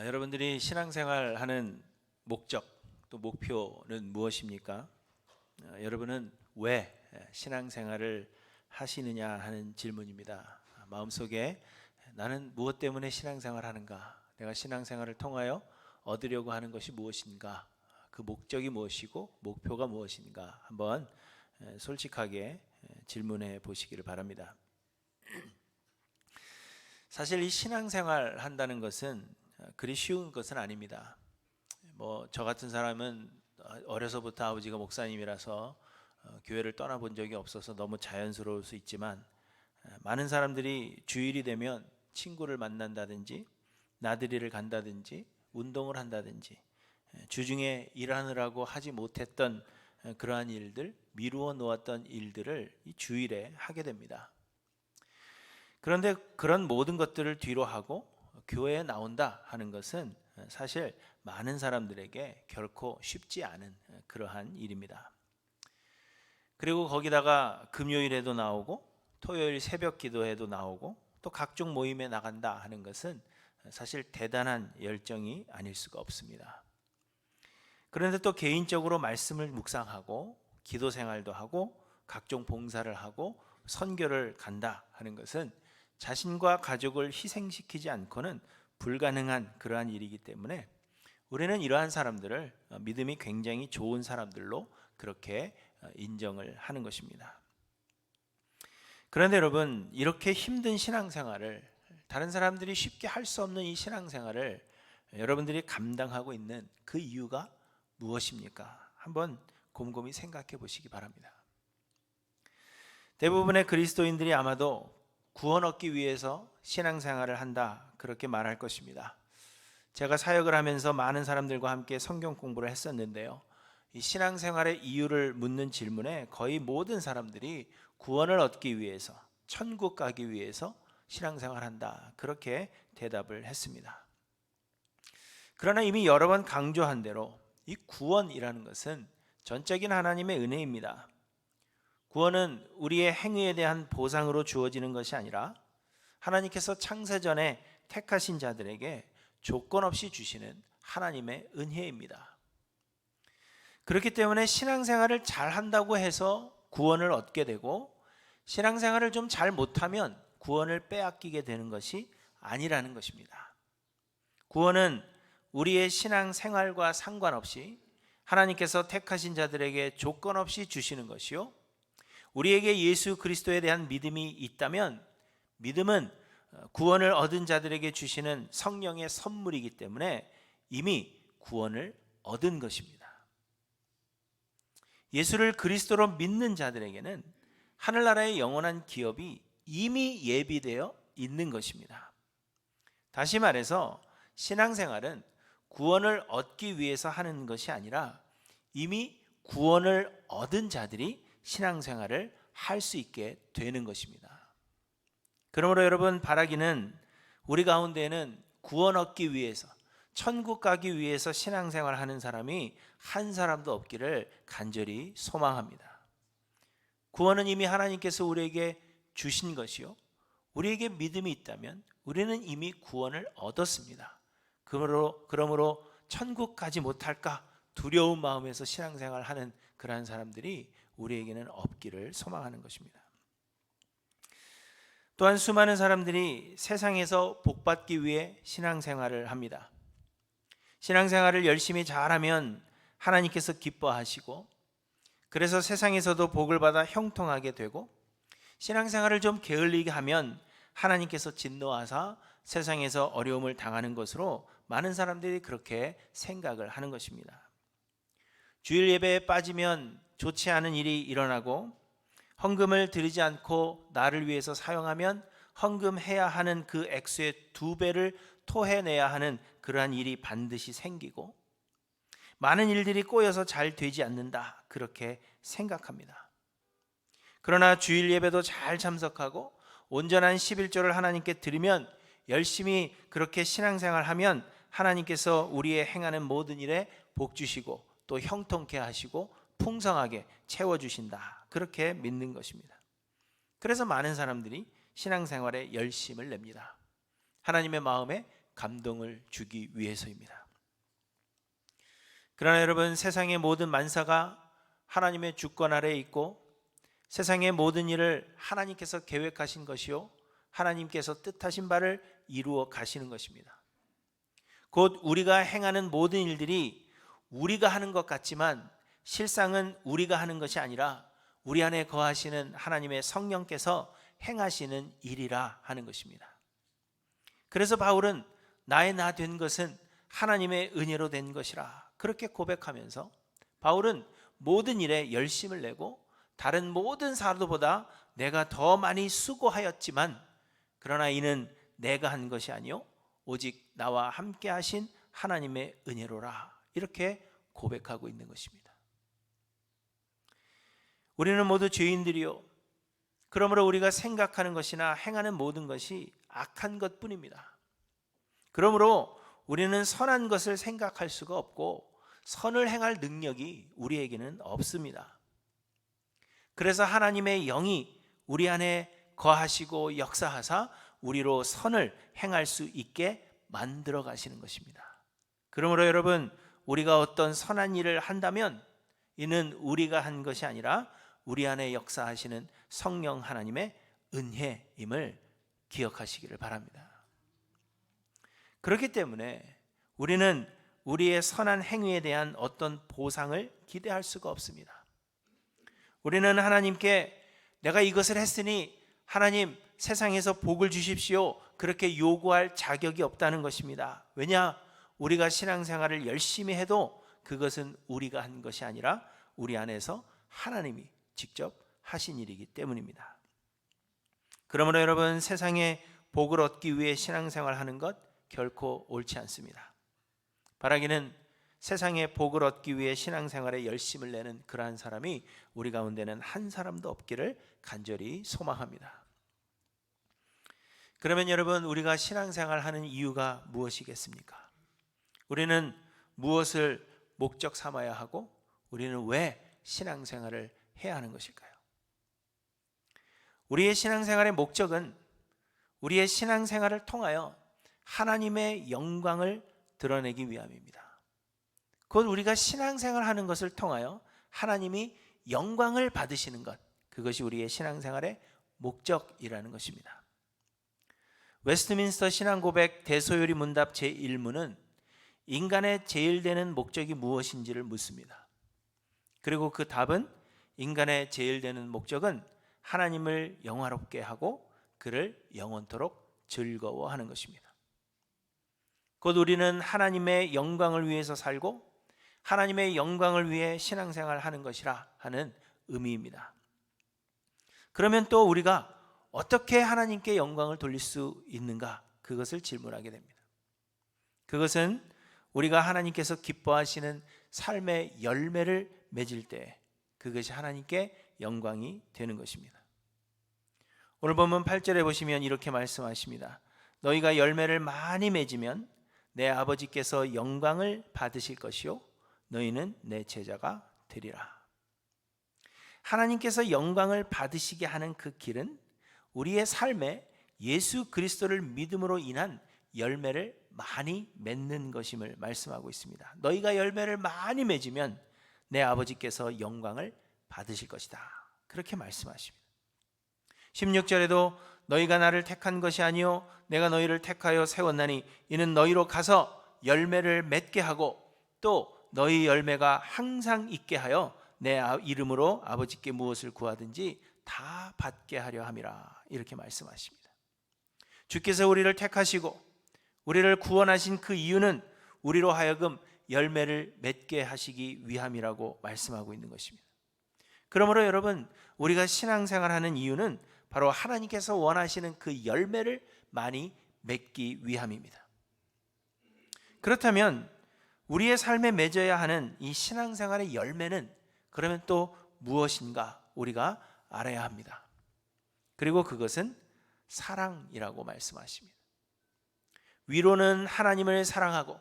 여러분들이 신앙생활 하는 목적 또 목표는 무엇입니까? 여러분은 왜 신앙생활을 하시느냐 하는 질문입니다. 마음속에 나는 무엇 때문에 신앙생활 하는가? 내가 신앙생활을 통하여 얻으려고 하는 것이 무엇인가? 그 목적이 무엇이고 목표가 무엇인가? 한번 솔직하게 질문해 보시기를 바랍니다. 사실 이 신앙생활 한다는 것은 그리 쉬운 것은 아닙니다. 저 같은 사람은 어려서부터 아버지가 목사님이라서 교회를 떠나본 적이 없어서 너무 자연스러울 수 있지만, 많은 사람들이 주일이 되면 친구를 만난다든지 나들이를 간다든지 운동을 한다든지 주중에 일하느라고 하지 못했던 그러한 일들, 미루어 놓았던 일들을 이 주일에 하게 됩니다. 그런데 그런 모든 것들을 뒤로 하고 교회에 나온다 하는 것은 사실 많은 사람들에게 결코 쉽지 않은 그러한 일입니다. 그리고 거기다가 금요일에도 나오고 토요일 새벽 기도에도 나오고 또 각종 모임에 나간다 하는 것은 사실 대단한 열정이 아닐 수가 없습니다. 그런데 또 개인적으로 말씀을 묵상하고 기도 생활도 하고 각종 봉사를 하고 선교를 간다 하는 것은 자신과 가족을 희생시키지 않고는 불가능한 그러한 일이기 때문에 우리는 이러한 사람들을 믿음이 굉장히 좋은 사람들로 그렇게 인정을 하는 것입니다. 그런데 여러분, 이렇게 힘든 신앙생활을, 다른 사람들이 쉽게 할 수 없는 이 신앙생활을 여러분들이 감당하고 있는 그 이유가 무엇입니까? 한번 곰곰이 생각해 보시기 바랍니다. 대부분의 그리스도인들이 아마도 구원 얻기 위해서 신앙생활을 한다, 그렇게 말할 것입니다. 제가 사역을 하면서 많은 사람들과 함께 성경 공부를 했었는데요, 이 신앙생활의 이유를 묻는 질문에 거의 모든 사람들이 구원을 얻기 위해서, 천국 가기 위해서 신앙생활을 한다, 그렇게 대답을 했습니다. 그러나 이미 여러 번 강조한 대로 이 구원이라는 것은 전적인 하나님의 은혜입니다. 구원은 우리의 행위에 대한 보상으로 주어지는 것이 아니라 하나님께서 창세전에 택하신 자들에게 조건 없이 주시는 하나님의 은혜입니다. 그렇기 때문에 신앙생활을 잘 한다고 해서 구원을 얻게 되고, 신앙생활을 좀 잘 못하면 구원을 빼앗기게 되는 것이 아니라는 것입니다. 구원은 우리의 신앙생활과 상관없이 하나님께서 택하신 자들에게 조건 없이 주시는 것이요, 우리에게 예수 그리스도에 대한 믿음이 있다면 믿음은 구원을 얻은 자들에게 주시는 성령의 선물이기 때문에 이미 구원을 얻은 것입니다. 예수를 그리스도로 믿는 자들에게는 하늘나라의 영원한 기업이 이미 예비되어 있는 것입니다. 다시 말해서 신앙생활은 구원을 얻기 위해서 하는 것이 아니라 이미 구원을 얻은 자들이 신앙생활을 할 수 있게 되는 것입니다. 그러므로 여러분, 바라기는 우리 가운데에는 구원 얻기 위해서, 천국 가기 위해서 신앙생활 하는 사람이 한 사람도 없기를 간절히 소망합니다. 구원은 이미 하나님께서 우리에게 주신 것이요, 우리에게 믿음이 있다면 우리는 이미 구원을 얻었습니다. 그러므로 천국 가지 못할까 두려운 마음에서 신앙생활 하는 그러한 사람들이 우리에게는 없기를 소망하는 것입니다. 또한 수많은 사람들이 세상에서 복받기 위해 신앙생활을 합니다. 신앙생활을 열심히 잘하면 하나님께서 기뻐하시고, 그래서 세상에서도 복을 받아 형통하게 되고, 신앙생활을 좀 게을리게 하면 하나님께서 진노하사 세상에서 어려움을 당하는 것으로 많은 사람들이 그렇게 생각을 하는 것입니다. 주일 예배에 빠지면 좋지 않은 일이 일어나고, 헌금을 드리지 않고 나를 위해서 사용하면 헌금해야 하는 그 액수의 2배를 토해내야 하는 그러한 일이 반드시 생기고, 많은 일들이 꼬여서 잘 되지 않는다, 그렇게 생각합니다. 그러나 주일 예배도 잘 참석하고 온전한 11조를 하나님께 드리면, 열심히 그렇게 신앙생활하면 하나님께서 우리의 행하는 모든 일에 복 주시고 또 형통케 하시고 풍성하게 채워주신다, 그렇게 믿는 것입니다. 그래서 많은 사람들이 신앙생활에 열심을 냅니다. 하나님의 마음에 감동을 주기 위해서입니다. 그러나 여러분, 세상의 모든 만사가 하나님의 주권 아래에 있고 세상의 모든 일을 하나님께서 계획하신 것이요 하나님께서 뜻하신 바를 이루어 가시는 것입니다. 곧 우리가 행하는 모든 일들이 우리가 하는 것 같지만 실상은 우리가 하는 것이 아니라 우리 안에 거하시는 하나님의 성령께서 행하시는 일이라 하는 것입니다. 그래서 바울은 나의 나 된 것은 하나님의 은혜로 된 것이라 그렇게 고백하면서 바울은 모든 일에 열심을 내고 다른 모든 사도보다 내가 더 많이 수고하였지만 그러나 이는 내가 한 것이 아니요 오직 나와 함께 하신 하나님의 은혜로라 이렇게 고백하고 있는 것입니다. 우리는 모두 죄인들이요 그러므로 우리가 생각하는 것이나 행하는 모든 것이 악한 것뿐입니다. 그러므로 우리는 선한 것을 생각할 수가 없고 선을 행할 능력이 우리에게는 없습니다. 그래서 하나님의 영이 우리 안에 거하시고 역사하사 우리로 선을 행할 수 있게 만들어 가시는 것입니다. 그러므로 여러분, 우리가 어떤 선한 일을 한다면 이는 우리가 한 것이 아니라 우리 안에 역사하시는 성령 하나님의 은혜임을 기억하시기를 바랍니다. 그렇기 때문에 우리는 우리의 선한 행위에 대한 어떤 보상을 기대할 수가 없습니다. 우리는 하나님께 내가 이것을 했으니 하나님 세상에서 복을 주십시오 그렇게 요구할 자격이 없다는 것입니다. 왜냐? 우리가 신앙생활을 열심히 해도 그것은 우리가 한 것이 아니라 우리 안에서 하나님이 직접 하신 일이기 때문입니다. 그러므로 여러분, 세상에 복을 얻기 위해 신앙생활 하는 것 결코 옳지 않습니다. 바라기는 세상에 복을 얻기 위해 신앙생활에 열심을 내는 그러한 사람이 우리 가운데는 한 사람도 없기를 간절히 소망합니다. 그러면 여러분, 우리가 신앙생활 하는 이유가 무엇이겠습니까? 우리는 무엇을 목적 삼아야 하고 우리는 왜 신앙생활을 해야 하는 것일까요? 우리의 신앙생활의 목적은 우리의 신앙생활을 통하여 하나님의 영광을 드러내기 위함입니다. 곧 우리가 신앙생활 하는 것을 통하여 하나님이 영광을 받으시는 것, 그것이 우리의 신앙생활의 목적이라는 것입니다. 웨스트민스터 신앙고백 대소요리 문답 제1문은 인간의 제일 되는 목적이 무엇인지를 묻습니다. 그리고 그 답은 인간의 제일 되는 목적은 하나님을 영화롭게 하고 그를 영원토록 즐거워하는 것입니다. 곧 우리는 하나님의 영광을 위해서 살고 하나님의 영광을 위해 신앙생활을 하는 것이라 하는 의미입니다. 그러면 또 우리가 어떻게 하나님께 영광을 돌릴 수 있는가? 그것을 질문하게 됩니다. 그것은 우리가 하나님께서 기뻐하시는 삶의 열매를 맺을 때 그것이 하나님께 영광이 되는 것입니다. 오늘 본문 8절에 보시면 이렇게 말씀하십니다. 너희가 열매를 많이 맺으면 내 아버지께서 영광을 받으실 것이요 너희는 내 제자가 되리라. 하나님께서 영광을 받으시게 하는 그 길은 우리의 삶에 예수 그리스도를 믿음으로 인한 열매를 많이 맺는 것임을 말씀하고 있습니다. 너희가 열매를 많이 맺으면 내 아버지께서 영광을 받으실 것이다. 그렇게 말씀하십니다. 16절에도 너희가 나를 택한 것이 아니요 내가 너희를 택하여 세웠나니 이는 너희로 가서 열매를 맺게 하고 또 너희 열매가 항상 있게 하여 내 이름으로 아버지께 무엇을 구하든지 다 받게 하려 함이라. 이렇게 말씀하십니다. 주께서 우리를 택하시고 우리를 구원하신 그 이유는 우리로 하여금 열매를 맺게 하시기 위함이라고 말씀하고 있는 것입니다. 그러므로 여러분, 우리가 신앙생활하는 이유는 바로 하나님께서 원하시는 그 열매를 많이 맺기 위함입니다. 그렇다면 우리의 삶에 맺어야 하는 이 신앙생활의 열매는 그러면 또 무엇인가 우리가 알아야 합니다. 그리고 그것은 사랑이라고 말씀하십니다. 위로는 하나님을 사랑하고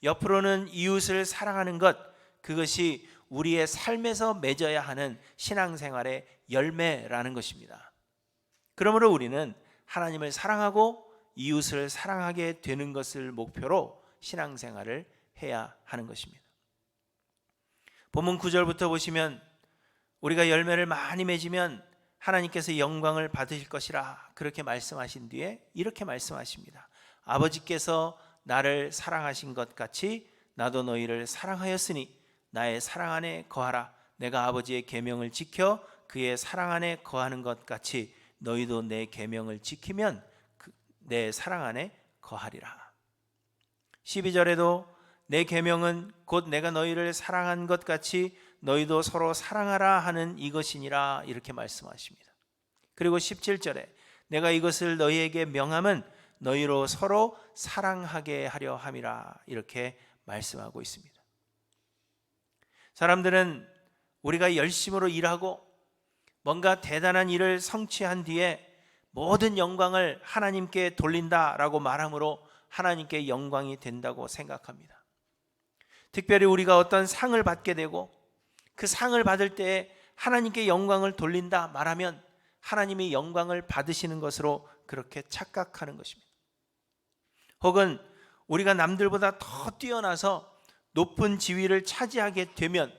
옆으로는 이웃을 사랑하는 것, 그것이 우리의 삶에서 맺어야 하는 신앙생활의 열매라는 것입니다. 그러므로 우리는 하나님을 사랑하고 이웃을 사랑하게 되는 것을 목표로 신앙생활을 해야 하는 것입니다. 본문 9절부터 보시면 우리가 열매를 많이 맺으면 하나님께서 영광을 받으실 것이라 그렇게 말씀하신 뒤에 이렇게 말씀하십니다. 아버지께서 나를 사랑하신 것 같이 나도 너희를 사랑하였으니 나의 사랑 안에 거하라. 내가 아버지의 계명을 지켜 그의 사랑 안에 거하는 것 같이 너희도 내 계명을 지키면 내 사랑 안에 거하리라. 12절에도 내 계명은 곧 내가 너희를 사랑한 것 같이 너희도 서로 사랑하라 하는 이것이니라 이렇게 말씀하십니다. 그리고 17절에 내가 이것을 너희에게 명함은 너희로 서로 사랑하게 하려 함이라 이렇게 말씀하고 있습니다. 사람들은 우리가 열심으로 일하고 뭔가 대단한 일을 성취한 뒤에 모든 영광을 하나님께 돌린다라고 말함으로 하나님께 영광이 된다고 생각합니다. 특별히 우리가 어떤 상을 받게 되고 그 상을 받을 때 하나님께 영광을 돌린다 말하면 하나님이 영광을 받으시는 것으로 그렇게 착각하는 것입니다. 혹은 우리가 남들보다 더 뛰어나서 높은 지위를 차지하게 되면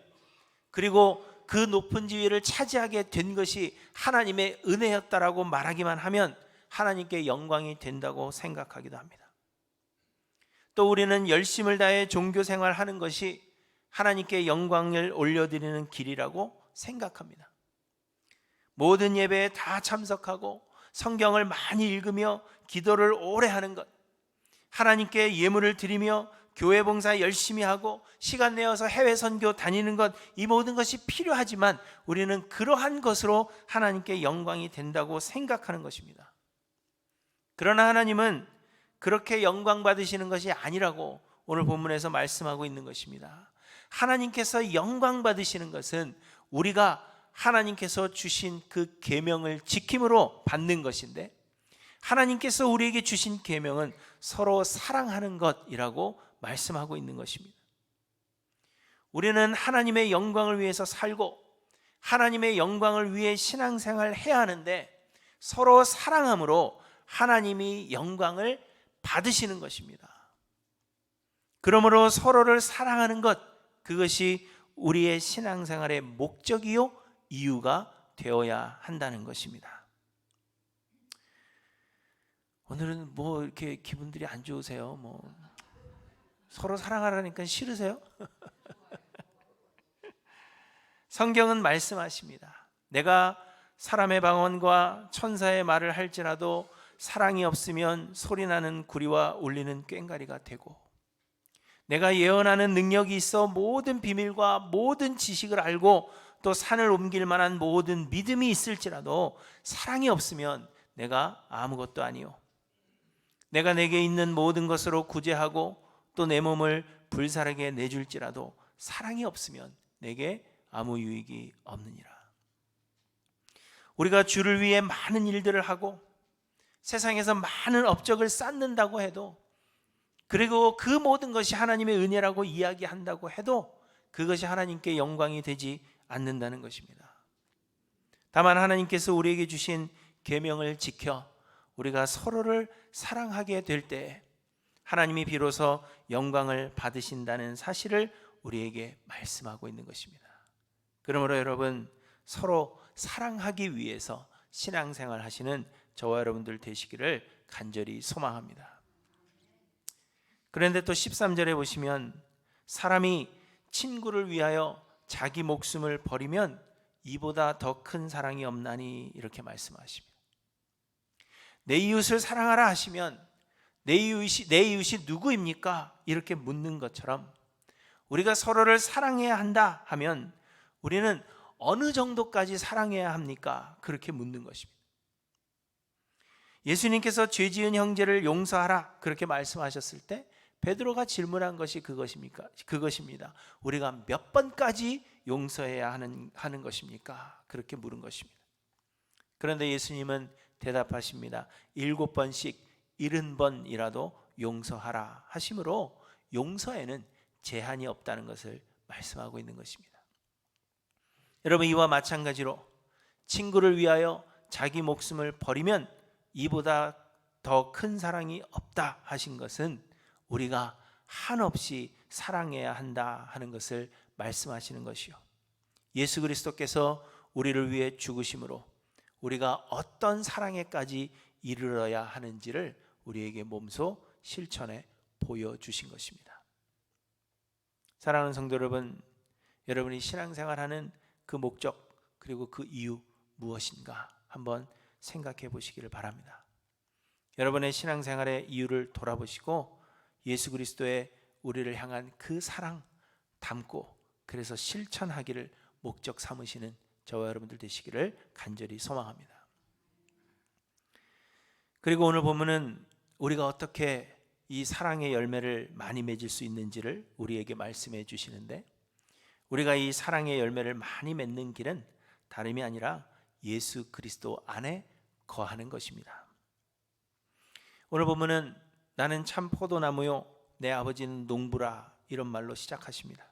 그리고 그 높은 지위를 차지하게 된 것이 하나님의 은혜였다라고 말하기만 하면 하나님께 영광이 된다고 생각하기도 합니다. 또 우리는 열심을 다해 종교 생활하는 것이 하나님께 영광을 올려드리는 길이라고 생각합니다. 모든 예배에 다 참석하고 성경을 많이 읽으며 기도를 오래 하는 것, 하나님께 예물을 드리며 교회 봉사 열심히 하고 시간 내어서 해외 선교 다니는 것, 이 모든 것이 필요하지만 우리는 그러한 것으로 하나님께 영광이 된다고 생각하는 것입니다. 그러나 하나님은 그렇게 영광 받으시는 것이 아니라고 오늘 본문에서 말씀하고 있는 것입니다. 하나님께서 영광 받으시는 것은 우리가 하나님께서 주신 그 계명을 지킴으로 받는 것인데, 하나님께서 우리에게 주신 계명은 서로 사랑하는 것이라고 말씀하고 있는 것입니다. 우리는 하나님의 영광을 위해서 살고 하나님의 영광을 위해 신앙생활을 해야 하는데 서로 사랑함으로 하나님이 영광을 받으시는 것입니다. 그러므로 서로를 사랑하는 것, 그것이 우리의 신앙생활의 목적이요 이유가 되어야 한다는 것입니다. 오늘은 뭐 이렇게 기분들이 안 좋으세요? 뭐 서로 사랑하라니까 싫으세요? 성경은 말씀하십니다. 내가 사람의 방언과 천사의 말을 할지라도 사랑이 없으면 소리나는 구리와 울리는 꽹과리가 되고, 내가 예언하는 능력이 있어 모든 비밀과 모든 지식을 알고 또 산을 옮길 만한 모든 믿음이 있을지라도 사랑이 없으면 내가 아무것도 아니요, 내가 내게 있는 모든 것으로 구제하고 또 내 몸을 불사르게 내줄지라도 사랑이 없으면 내게 아무 유익이 없느니라. 우리가 주를 위해 많은 일들을 하고 세상에서 많은 업적을 쌓는다고 해도, 그리고 그 모든 것이 하나님의 은혜라고 이야기한다고 해도 그것이 하나님께 영광이 되지 않는다는 것입니다. 다만 하나님께서 우리에게 주신 계명을 지켜 우리가 서로를 사랑하게 될 때 하나님이 비로소 영광을 받으신다는 사실을 우리에게 말씀하고 있는 것입니다. 그러므로 여러분, 서로 사랑하기 위해서 신앙생활 하시는 저와 여러분들 되시기를 간절히 소망합니다. 그런데 또 13절에 보시면 사람이 친구를 위하여 자기 목숨을 버리면 이보다 더 큰 사랑이 없나니 이렇게 말씀하십니다. 내 이웃을 사랑하라 하시면 내 이웃이 누구입니까? 이렇게 묻는 것처럼 우리가 서로를 사랑해야 한다 하면 우리는 어느 정도까지 사랑해야 합니까? 그렇게 묻는 것입니다. 예수님께서 죄 지은 형제를 용서하라 그렇게 말씀하셨을 때 베드로가 질문한 것이 그것입니다. 우리가 몇 번까지 용서해야 하는 것입니까? 그렇게 물은 것입니다. 그런데 예수님은 대답하십니다. 7번씩 70번이라도 용서하라 하심으로 용서에는 제한이 없다는 것을 말씀하고 있는 것입니다. 여러분, 이와 마찬가지로 친구를 위하여 자기 목숨을 버리면 이보다 더 큰 사랑이 없다 하신 것은 우리가 한없이 사랑해야 한다 하는 것을 말씀하시는 것이요, 예수 그리스도께서 우리를 위해 죽으심으로 우리가 어떤 사랑에까지 이르러야 하는지를 우리에게 몸소 실천해 보여주신 것입니다. 사랑하는 성도 여러분, 여러분이 신앙생활하는 그 목적 그리고 그 이유 무엇인가 한번 생각해 보시기를 바랍니다. 여러분의 신앙생활의 이유를 돌아보시고 예수 그리스도의 우리를 향한 그 사랑 담고 그래서 실천하기를 목적 삼으시는 저와 여러분들 되시기를 간절히 소망합니다. 그리고 오늘 본문은 우리가 어떻게 이 사랑의 열매를 많이 맺을 수 있는지를 우리에게 말씀해 주시는데, 우리가 이 사랑의 열매를 많이 맺는 길은 다름이 아니라 예수 그리스도 안에 거하는 것입니다. 오늘 본문은 나는 참 포도나무요 내 아버지는 농부라 이런 말로 시작하십니다.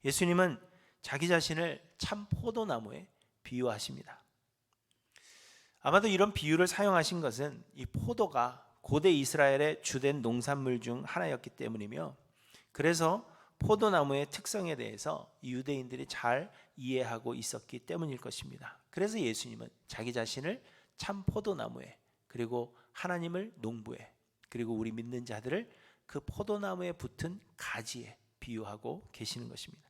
예수님은 자기 자신을 참 포도나무에 비유하십니다. 아마도 이런 비유를 사용하신 것은 이 포도가 고대 이스라엘의 주된 농산물 중 하나였기 때문이며, 그래서 포도나무의 특성에 대해서 유대인들이 잘 이해하고 있었기 때문일 것입니다. 그래서 예수님은 자기 자신을 참 포도나무에, 그리고 하나님을 농부에, 그리고 우리 믿는 자들을 그 포도나무에 붙은 가지에 비유하고 계시는 것입니다.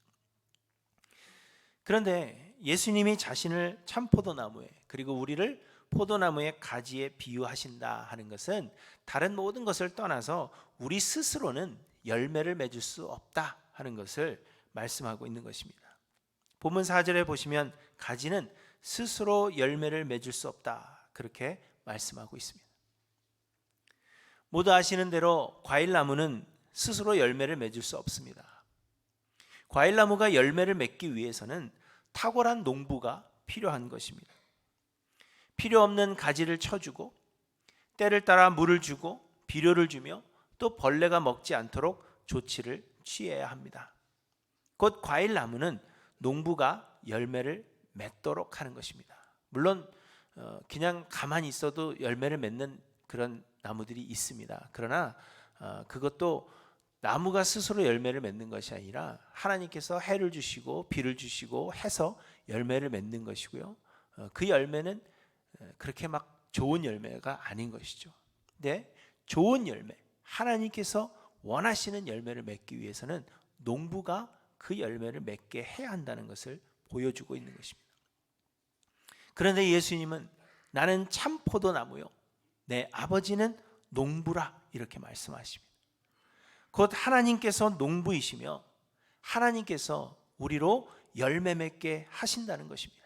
그런데 예수님이 자신을 참 포도나무에, 그리고 우리를 포도나무의 가지에 비유하신다 하는 것은 다른 모든 것을 떠나서 우리 스스로는 열매를 맺을 수 없다 하는 것을 말씀하고 있는 것입니다. 본문 4절에 보시면 가지는 스스로 열매를 맺을 수 없다 그렇게 말씀하고 있습니다. 모두 아시는 대로 과일나무는 스스로 열매를 맺을 수 없습니다. 과일나무가 열매를 맺기 위해서는 탁월한 농부가 필요한 것입니다. 필요 없는 가지를 쳐주고 때를 따라 물을 주고 비료를 주며 또 벌레가 먹지 않도록 조치를 취해야 합니다. 곧 과일나무는 농부가 열매를 맺도록 하는 것입니다. 물론 그냥 가만히 있어도 열매를 맺는 그런 나무들이 있습니다. 그러나 그것도 나무가 스스로 열매를 맺는 것이 아니라 하나님께서 해를 주시고 비를 주시고 해서 열매를 맺는 것이고요, 그 열매는 그렇게 막 좋은 열매가 아닌 것이죠. 근데 좋은 열매, 하나님께서 원하시는 열매를 맺기 위해서는 농부가 그 열매를 맺게 해야 한다는 것을 보여주고 있는 것입니다. 그런데 예수님은 나는 참 포도나무요 내 아버지는 농부라 이렇게 말씀하십니다. 곧 하나님께서 농부이시며 하나님께서 우리로 열매 맺게 하신다는 것입니다.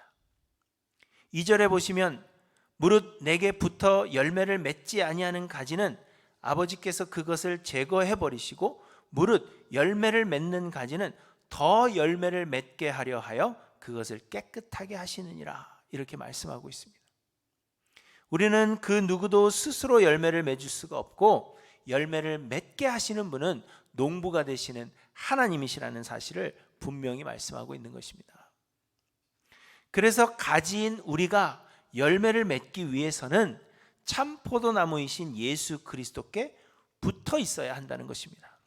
2절에 보시면 무릇 내게 붙어 열매를 맺지 아니하는 가지는 아버지께서 그것을 제거해 버리시고 무릇 열매를 맺는 가지는 더 열매를 맺게 하려 하여 그것을 깨끗하게 하시느니라 이렇게 말씀하고 있습니다. 우리는 그 누구도 스스로 열매를 맺을 수가 없고 열매를 맺게 하시는 분은 농부가 되시는 하나님이시라는 사실을 분명히 말씀하고 있는 것입니다. 그래서 가지인 우리가 열매를 맺기 위해서는 참 포도나무이신 예수 그리스도께 붙어 있어야 한다는 것입니다.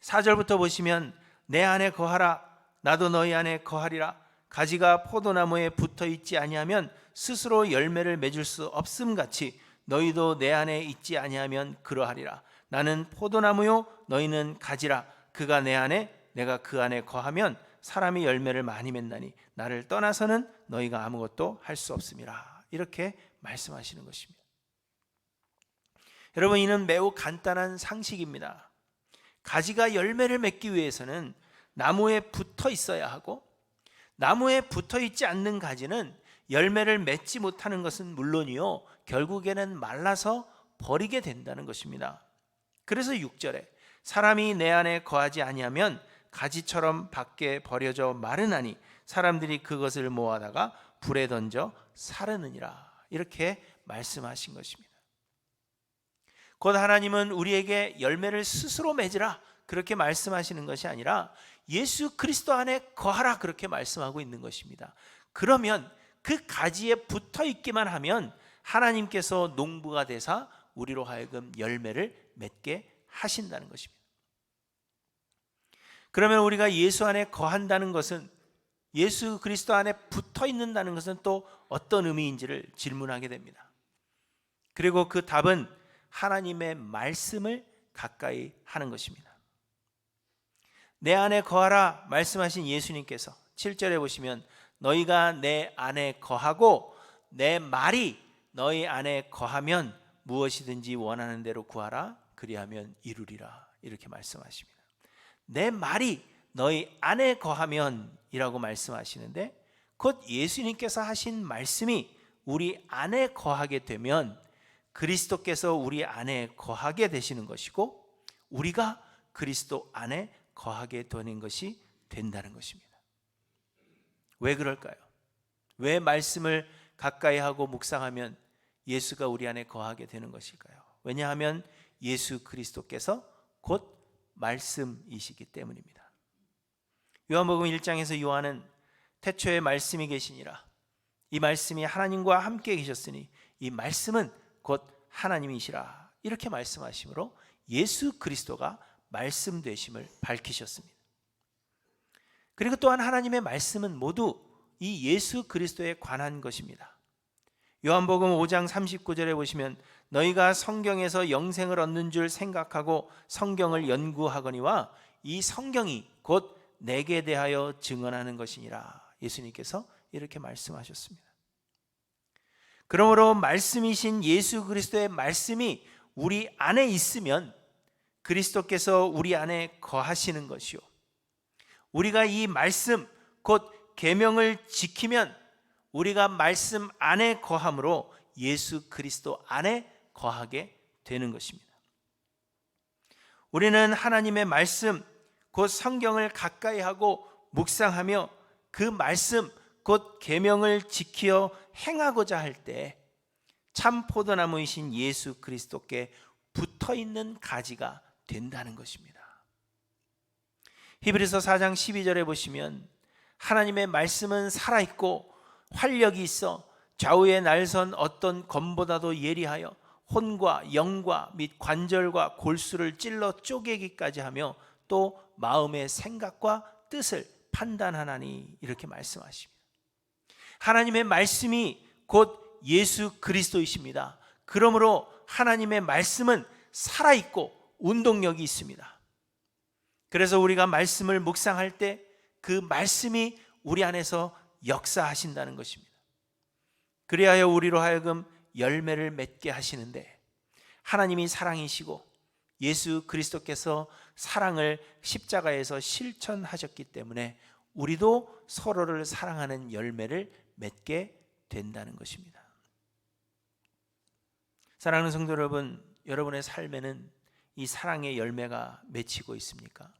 4절부터 보시면 내 안에 거하라 나도 너희 안에 거하리라. 가지가 포도나무에 붙어 있지 아니하면 스스로 열매를 맺을 수 없음 같이 너희도 내 안에 있지 아니하면 그러하리라. 나는 포도나무요 너희는 가지라. 그가 내 안에 내가 그 안에 거하면 사람이 열매를 많이 맺나니 나를 떠나서는 너희가 아무것도 할 수 없음이라. 이렇게 말씀하시는 것입니다. 여러분, 이는 매우 간단한 상식입니다. 가지가 열매를 맺기 위해서는 나무에 붙어 있어야 하고 나무에 붙어 있지 않는 가지는 열매를 맺지 못하는 것은 물론이요 결국에는 말라서 버리게 된다는 것입니다. 그래서 6절에 사람이 내 안에 거하지 아니하면 가지처럼 밖에 버려져 마르나니 사람들이 그것을 모아다가 불에 던져 사르느니라 이렇게 말씀하신 것입니다. 곧 하나님은 우리에게 열매를 스스로 맺으라 그렇게 말씀하시는 것이 아니라 예수 그리스도 안에 거하라 그렇게 말씀하고 있는 것입니다. 그러면 그 가지에 붙어 있기만 하면 하나님께서 농부가 되사 우리로 하여금 열매를 맺게 하신다는 것입니다. 그러면 우리가 예수 안에 거한다는 것은, 예수 그리스도 안에 붙어 있는다는 것은 또 어떤 의미인지를 질문하게 됩니다. 그리고 그 답은 하나님의 말씀을 가까이 하는 것입니다. 내 안에 거하라 말씀하신 예수님께서 7절에 보시면 너희가 내 안에 거하고 내 말이 너희 안에 거하면 무엇이든지 원하는 대로 구하라 그리하면 이루리라, 이렇게 말씀하십니다. 내 말이 너희 안에 거하면 이라고 말씀하시는데, 곧 예수님께서 하신 말씀이 우리 안에 거하게 되면 그리스도께서 우리 안에 거하게 되시는 것이고, 우리가 그리스도 안에 거하게 되는 것이 된다는 것입니다. 왜 그럴까요? 왜 말씀을 가까이 하고 묵상하면 예수가 우리 안에 거하게 되는 것일까요? 왜냐하면 예수 그리스도께서 곧 말씀이시기 때문입니다. 요한복음 1장에서 요한은 태초에 말씀이 계시니라, 이 말씀이 하나님과 함께 계셨으니 이 말씀은 곧 하나님이시라, 이렇게 말씀하시므로 예수 그리스도가 말씀 되심을 밝히셨습니다. 그리고 또한 하나님의 말씀은 모두 이 예수 그리스도에 관한 것입니다. 요한복음 5장 39절에 보시면 너희가 성경에서 영생을 얻는 줄 생각하고 성경을 연구하거니와 이 성경이 곧 내게 대하여 증언하는 것이니라, 예수님께서 이렇게 말씀하셨습니다. 그러므로 말씀이신 예수 그리스도의 말씀이 우리 안에 있으면 그리스도께서 우리 안에 거하시는 것이요, 우리가 이 말씀 곧 계명을 지키면 우리가 말씀 안에 거함으로 예수 그리스도 안에 거하게 되는 것입니다. 우리는 하나님의 말씀 곧 성경을 가까이 하고 묵상하며 그 말씀 곧 계명을 지키어 행하고자 할 때 참 포도나무이신 예수 그리스도께 붙어있는 가지가 된다는 것입니다. 히브리서 4장 12절에 보시면 하나님의 말씀은 살아있고 활력이 있어 좌우에 날선 어떤 검보다도 예리하여 혼과 영과 및 관절과 골수를 찔러 쪼개기까지 하며 또 마음의 생각과 뜻을 판단하나니, 이렇게 말씀하십니다. 하나님의 말씀이 곧 예수 그리스도이십니다. 그러므로 하나님의 말씀은 살아있고 운동력이 있습니다. 그래서 우리가 말씀을 묵상할 때 그 말씀이 우리 안에서 역사하신다는 것입니다. 그리하여 우리로 하여금 열매를 맺게 하시는데, 하나님이 사랑이시고 예수 그리스도께서 사랑을 십자가에서 실천하셨기 때문에 우리도 서로를 사랑하는 열매를 맺게 된다는 것입니다. 사랑하는 성도 여러분, 여러분의 삶에는 이 사랑의 열매가 맺히고 있습니까?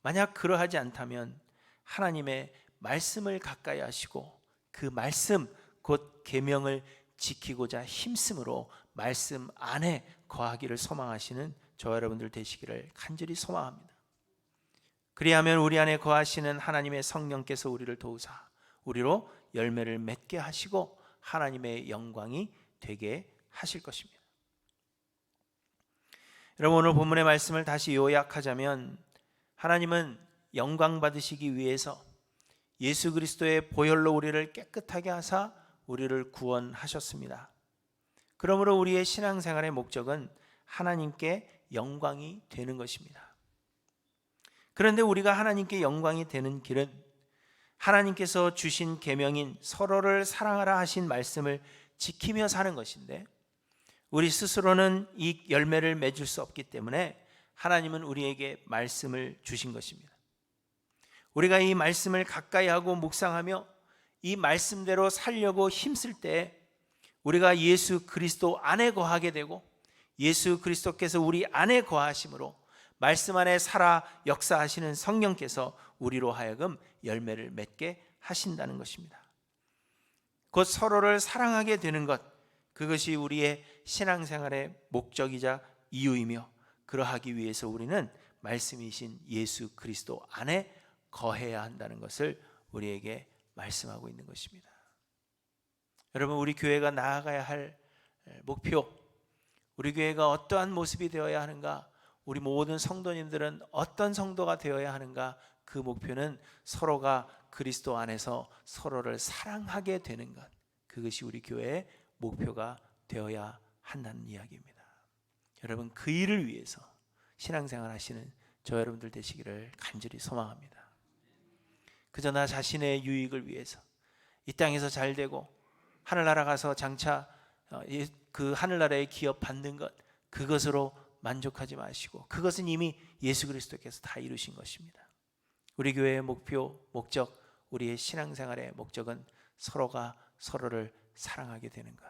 만약 그러하지 않다면 하나님의 말씀을 가까이 하시고 그 말씀 곧 계명을 지키고자 힘쓰므로 말씀 안에 거하기를 소망하시는 저와 여러분들 되시기를 간절히 소망합니다. 그리하면 우리 안에 거하시는 하나님의 성령께서 우리를 도우사 우리로 열매를 맺게 하시고 하나님의 영광이 되게 하실 것입니다. 여러분, 오늘 본문의 말씀을 다시 요약하자면 하나님은 영광 받으시기 위해서 예수 그리스도의 보혈로 우리를 깨끗하게 하사 우리를 구원하셨습니다. 그러므로 우리의 신앙생활의 목적은 하나님께 영광이 되는 것입니다. 그런데 우리가 하나님께 영광이 되는 길은 하나님께서 주신 계명인 서로를 사랑하라 하신 말씀을 지키며 사는 것인데, 우리 스스로는 이 열매를 맺을 수 없기 때문에 하나님은 우리에게 말씀을 주신 것입니다. 우리가 이 말씀을 가까이 하고 묵상하며 이 말씀대로 살려고 힘쓸 때 우리가 예수 그리스도 안에 거하게 되고 예수 그리스도께서 우리 안에 거하심으로 말씀 안에 살아 역사하시는 성령께서 우리로 하여금 열매를 맺게 하신다는 것입니다. 곧 서로를 사랑하게 되는 것, 그것이 우리의 신앙생활의 목적이자 이유이며, 그러하기 위해서 우리는 말씀이신 예수 그리스도 안에 거해야 한다는 것을 우리에게 말씀하고 있는 것입니다. 여러분, 우리 교회가 나아가야 할 목표, 우리 교회가 어떠한 모습이 되어야 하는가, 우리 모든 성도님들은 어떤 성도가 되어야 하는가, 그 목표는 서로가 그리스도 안에서 서로를 사랑하게 되는 것, 그것이 우리 교회의 목표가 되어야 한다는 이야기입니다. 여러분, 그 일을 위해서 신앙생활 하시는 저 여러분들 되시기를 간절히 소망합니다. 그저 나 자신의 유익을 위해서 이 땅에서 잘 되고 하늘나라 가서 장차 그 하늘나라의 기업 받는 것, 그것으로 만족하지 마시고, 그것은 이미 예수 그리스도께서 다 이루신 것입니다. 우리 교회의 목표, 목적, 우리의 신앙생활의 목적은 서로가 서로를 사랑하게 되는 것.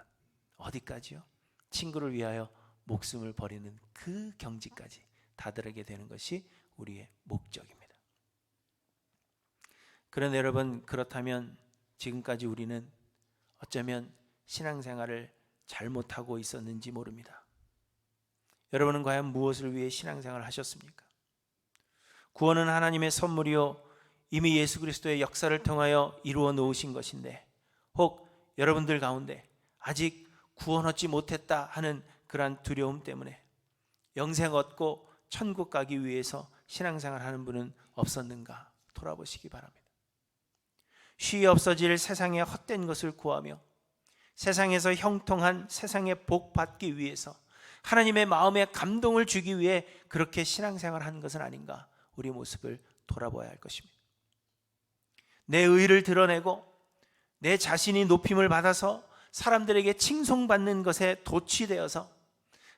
어디까지요? 친구를 위하여 목숨을 버리는 그 경지까지 다다르게 되는 것이 우리의 목적입니다. 그런데 여러분, 그렇다면 지금까지 우리는 어쩌면 신앙생활을 잘못하고 있었는지 모릅니다. 여러분은 과연 무엇을 위해 신앙생활을 하셨습니까? 구원은 하나님의 선물이요 이미 예수 그리스도의 역사를 통하여 이루어 놓으신 것인데, 혹 여러분들 가운데 아직 구원 얻지 못했다 하는 그러한 두려움 때문에 영생 얻고 천국 가기 위해서 신앙생활 하는 분은 없었는가 돌아보시기 바랍니다. 쉬이 없어질 세상의 헛된 것을 구하며 세상에서 형통한 세상의 복 받기 위해서 하나님의 마음에 감동을 주기 위해 그렇게 신앙생활을 하는 것은 아닌가, 우리 모습을 돌아봐야 할 것입니다. 내 의를 드러내고 내 자신이 높임을 받아서 사람들에게 칭송받는 것에 도취되어서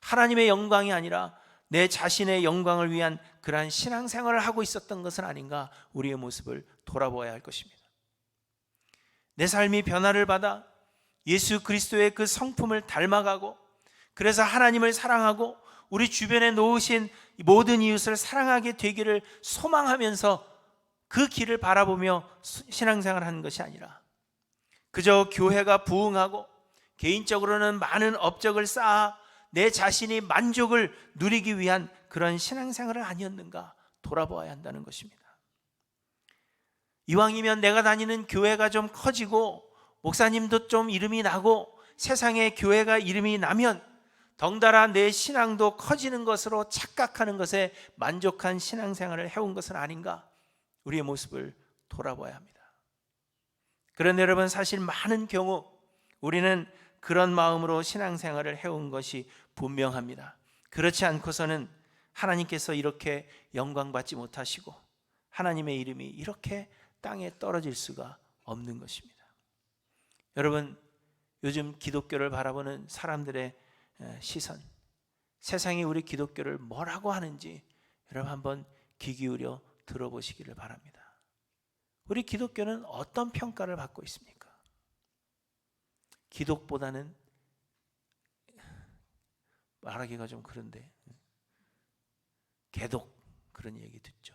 하나님의 영광이 아니라 내 자신의 영광을 위한 그러한 신앙생활을 하고 있었던 것은 아닌가, 우리의 모습을 돌아보아야 할 것입니다. 내 삶이 변화를 받아 예수 그리스도의 그 성품을 닮아가고, 그래서 하나님을 사랑하고 우리 주변에 놓으신 모든 이웃을 사랑하게 되기를 소망하면서 그 길을 바라보며 신앙생활을 하는 것이 아니라, 그저 교회가 부흥하고 개인적으로는 많은 업적을 쌓아 내 자신이 만족을 누리기 위한 그런 신앙생활은 아니었는가 돌아보아야 한다는 것입니다. 이왕이면 내가 다니는 교회가 좀 커지고 목사님도 좀 이름이 나고 세상에 교회가 이름이 나면 덩달아 내 신앙도 커지는 것으로 착각하는 것에 만족한 신앙생활을 해온 것은 아닌가, 우리의 모습을 돌아봐야 합니다. 그런데 여러분, 사실 많은 경우 우리는 그런 마음으로 신앙생활을 해온 것이 분명합니다. 그렇지 않고서는 하나님께서 이렇게 영광받지 못하시고 하나님의 이름이 이렇게 땅에 떨어질 수가 없는 것입니다. 여러분, 요즘 기독교를 바라보는 사람들의 시선, 세상이 우리 기독교를 뭐라고 하는지 여러분 한번 귀 기울여 들어보시기를 바랍니다. 우리 기독교는 어떤 평가를 받고 있습니까? 기독보다는, 말하기가 좀 그런데, 개독, 그런 얘기 듣죠.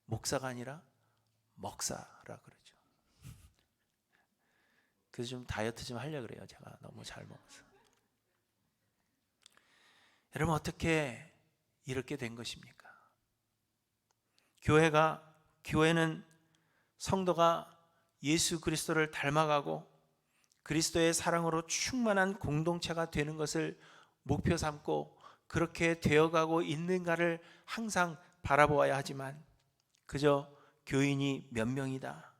목사가 아니라 먹사라 그러죠. 그래서 좀 다이어트 좀 하려고 그래요. 제가 너무 잘 먹어서. 여러분, 어떻게 이렇게 된 것입니까? 교회는 성도가 예수 그리스도를 닮아가고 그리스도의 사랑으로 충만한 공동체가 되는 것을 목표 삼고 그렇게 되어가고 있는가를 항상 바라보아야 하지만, 그저 교인이 몇 명이다,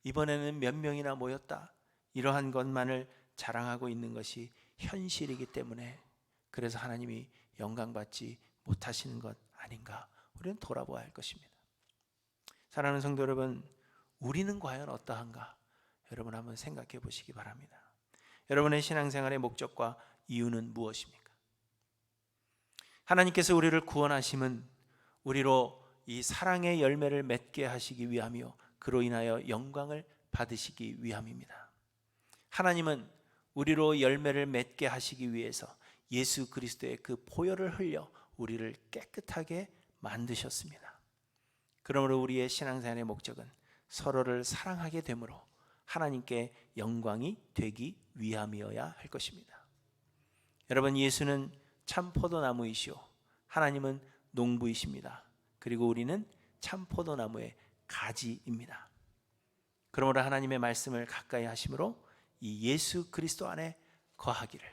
이번에는 몇 명이나 모였다, 이러한 것만을 자랑하고 있는 것이 현실이기 때문에, 그래서 하나님이 영광받지 못하시는 것 아닌가, 우리는 돌아보아야 할 것입니다. 사랑하는 성도 여러분, 우리는 과연 어떠한가, 여러분 한번 생각해 보시기 바랍니다. 여러분의 신앙생활의 목적과 이유는 무엇입니까? 하나님께서 우리를 구원하심은 우리로 이 사랑의 열매를 맺게 하시기 위함이요 그로 인하여 영광을 받으시기 위함입니다. 하나님은 우리로 열매를 맺게 하시기 위해서 예수 그리스도의 그 보혈을 흘려 우리를 깨끗하게 만드셨습니다. 그러므로 우리의 신앙생활의 목적은 서로를 사랑하게 되므로 하나님께 영광이 되기 위함이어야 할 것입니다. 여러분, 예수는 참 포도나무이시오 하나님은 농부이십니다. 그리고 우리는 참 포도나무의 가지입니다. 그러므로 하나님의 말씀을 가까이 하심으로 이 예수 그리스도 안에 거하기를,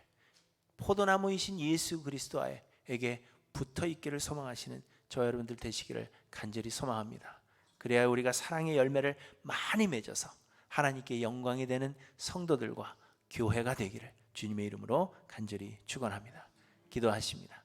포도나무이신 예수 그리스도에게 붙어 있기를 소망하시는 저 여러분들 되시기를 간절히 소망합니다. 그래야 우리가 사랑의 열매를 많이 맺어서 하나님께 영광이 되는 성도들과 교회가 되기를 주님의 이름으로 간절히 축원합니다. 기도하십니다.